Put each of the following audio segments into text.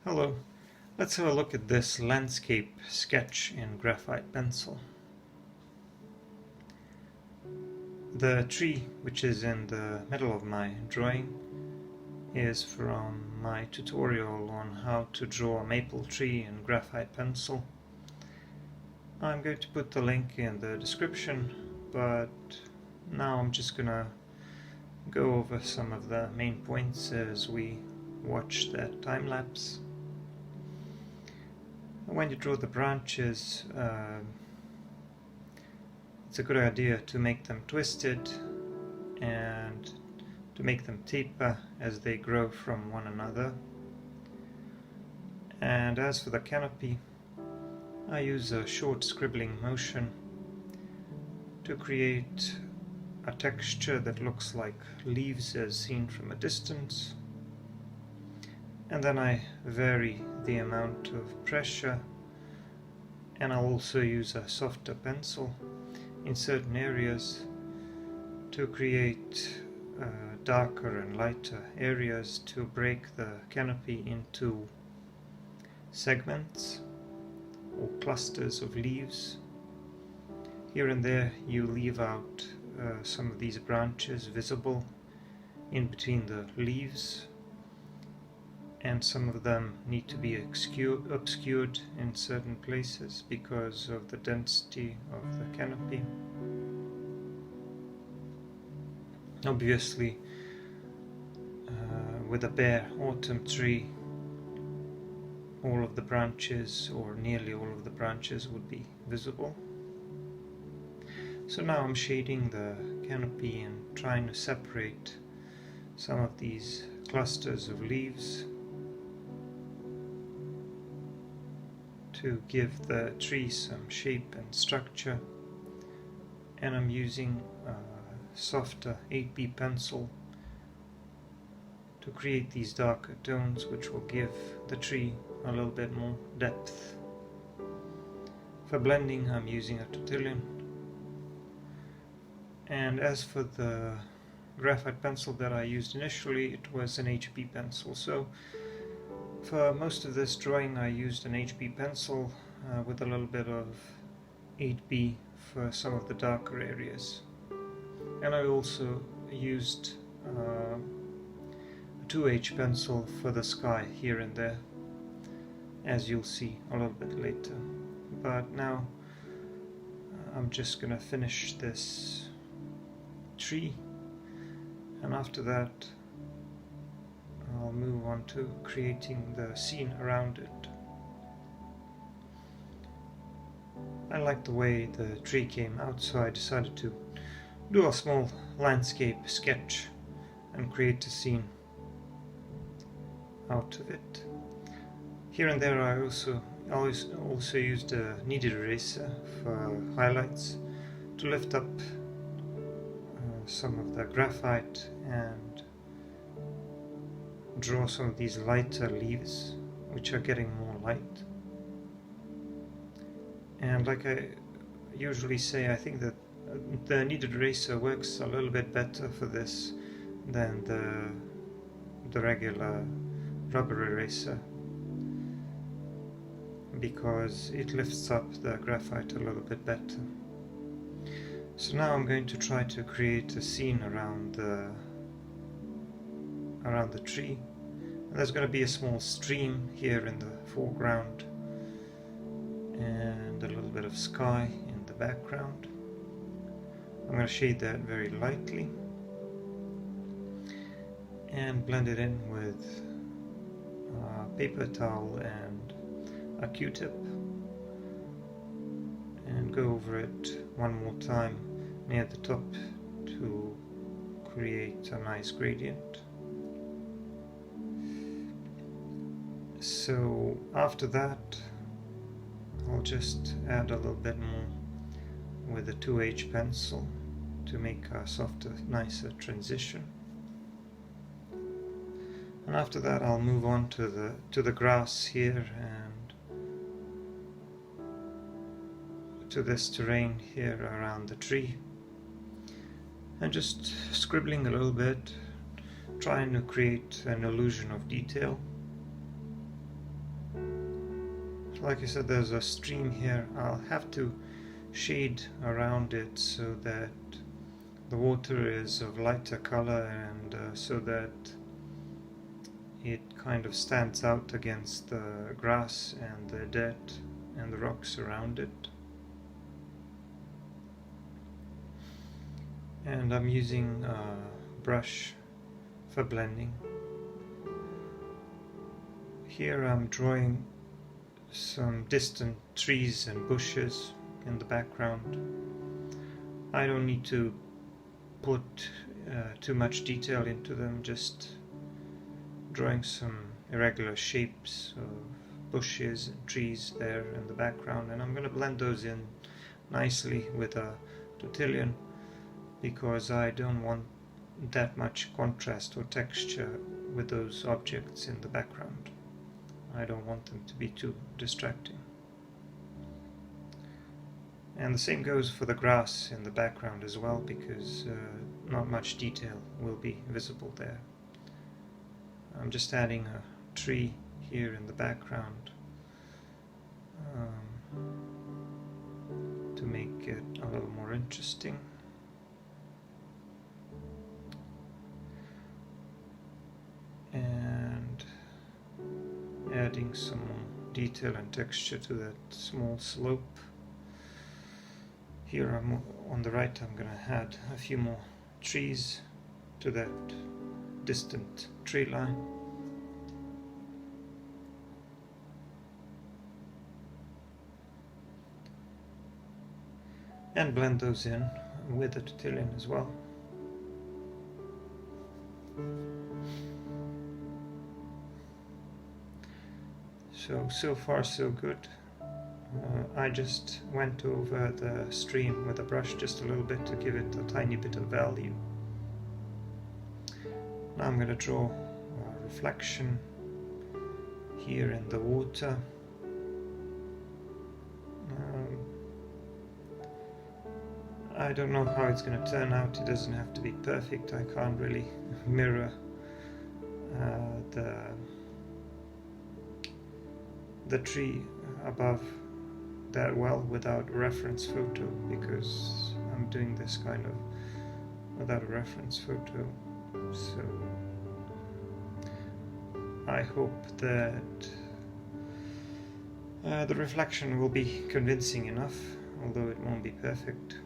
Hello, let's have a look at this landscape sketch in graphite pencil. The tree which is in the middle of my drawing is from my tutorial on how to draw a maple tree in graphite pencil. I'm going to put the link in the description, but now I'm just gonna go over some of the main points as we watch that time lapse. When you draw the branches, it's a good idea to make them twisted and to make them taper as they grow from one another. And as for the canopy, I use a short scribbling motion to create a texture that looks like leaves as seen from a distance. And then I vary the amount of pressure, and I'll also use a softer pencil in certain areas to create darker and lighter areas to break the canopy into segments or clusters of leaves. Here and there you leave out some of these branches visible in between the leaves, and some of them need to be obscured in certain places because of the density of the canopy. Obviously, with a bare autumn tree, all of the branches, or nearly all of the branches, would be visible. So now I'm shading the canopy and trying to separate some of these clusters of leaves to give the tree some shape and structure. And I'm using a softer 8B pencil to create these darker tones, which will give the tree a little bit more depth. For blending, I'm using a tortillon. And as for the graphite pencil that I used initially, it was an HB pencil. So for most of this drawing I used an HB pencil with a little bit of 8B for some of the darker areas. And I also used a 2H pencil for the sky here and there, as you'll see a little bit later. But now I'm just gonna finish this tree, and after that I'll move on to creating the scene around it. I like the way the tree came out, so I decided to do a small landscape sketch and create a scene out of it. Here and there I also used a kneaded eraser for highlights to lift up some of the graphite and draw some of these lighter leaves which are getting more light. And like I usually say, I think that the kneaded eraser works a little bit better for this than the regular rubber eraser, because it lifts up the graphite a little bit better. So now I'm going to try to create a scene around the tree. And there's going to be a small stream here in the foreground and a little bit of sky in the background. I'm going to shade that very lightly and blend it in with a paper towel and a Q-tip, and go over it one more time near the top to create a nice gradient. So after that I'll just add a little bit more with a 2H pencil to make a softer, nicer transition. And after that I'll move on to the grass here and to this terrain here around the tree, and just scribbling a little bit, trying to create an illusion of detail. like I said, there's a stream here. I'll have to shade around it so that the water is of lighter color, and so that it kind of stands out against the grass and the dirt and the rocks around it. And I'm using a brush for blending. Here I'm drawing some distant trees and bushes in the background. I don't need to put too much detail into them, just drawing some irregular shapes of bushes and trees there in the background, and I'm going to blend those in nicely with a tortillon, because I don't want that much contrast or texture with those objects in the background. I don't want them to be too distracting. And the same goes for the grass in the background as well, because not much detail will be visible there. I'm just adding a tree here in the background to make it a little more interesting. And adding some detail and texture to that small slope. Here on the right I'm going to add a few more trees to that distant tree line. And blend those in with the tortillon as well. So far so good. I just went over the stream with a brush just a little bit to give it a tiny bit of value. Now I'm going to draw a reflection here in the water. I don't know how it's going to turn out. It doesn't have to be perfect. I can't really mirror the tree above that well without a reference photo, because I'm doing this kind of without a reference photo. So I hope that the reflection will be convincing enough, although it won't be perfect.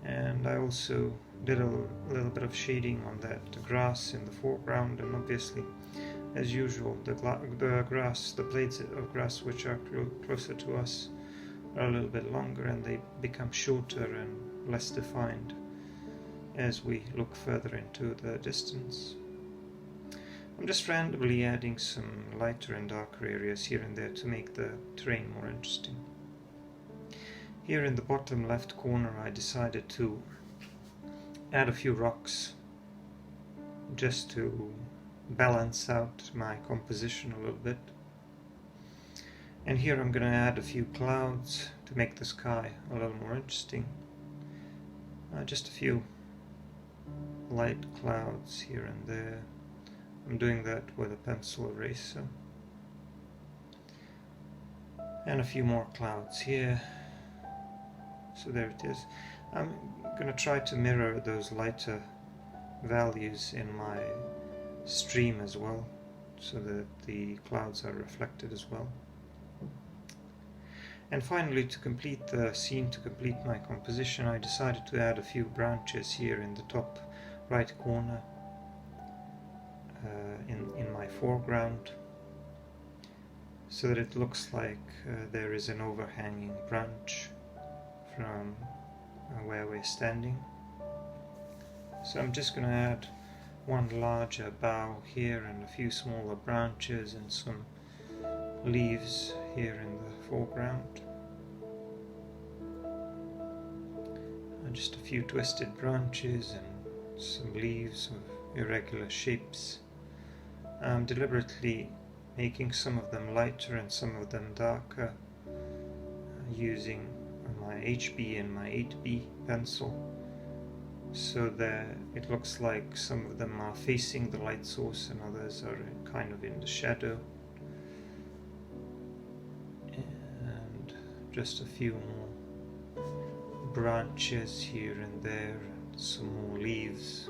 And I also did a little bit of shading on that grass in the foreground, and obviously, as usual, the blades of grass which are closer to us are a little bit longer, and they become shorter and less defined as we look further into the distance. I'm just randomly adding some lighter and darker areas here and there to make the terrain more interesting. Here in the bottom left corner I decided to add a few rocks just to balance out my composition a little bit. And here I'm going to add a few clouds to make the sky a little more interesting. Just a few light clouds here and there. I'm doing that with a pencil eraser. And a few more clouds here. So there it is. I'm going to try to mirror those lighter values in my stream as well, so that the clouds are reflected as well. And finally, to complete the scene, to complete my composition, I decided to add a few branches here in the top right corner in my foreground, so that it looks like there is an overhanging branch from where we're standing. So I'm just going to add one larger bough here and a few smaller branches and some leaves here in the foreground. And just a few twisted branches and some leaves of irregular shapes. I'm deliberately making some of them lighter and some of them darker, using my HB and my 8B pencil, so that it looks like some of them are facing the light source and others are kind of in the shadow. just a few more branches here and there, and some more leaves,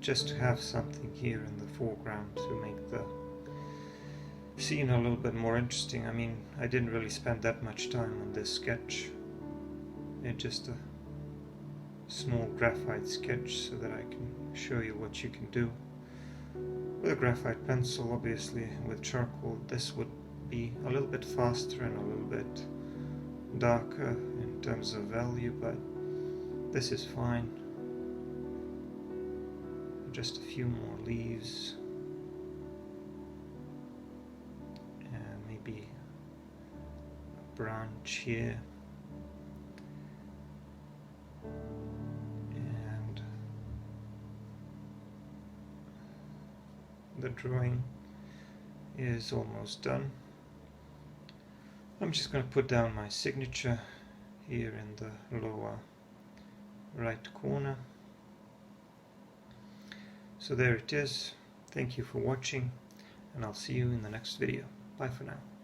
just to have something here in the foreground to make the scene a little bit more interesting. I mean, I didn't really spend that much time on this sketch. It's just a small graphite sketch so that I can show you what you can do with a graphite pencil. Obviously with charcoal this would be a little bit faster and a little bit darker in terms of value, but this is fine. Just a few more leaves and maybe a branch here. The drawing is almost done. I'm just going to put down my signature here in the lower right corner. So there it is. Thank you for watching, and I'll see you in the next video. Bye for now.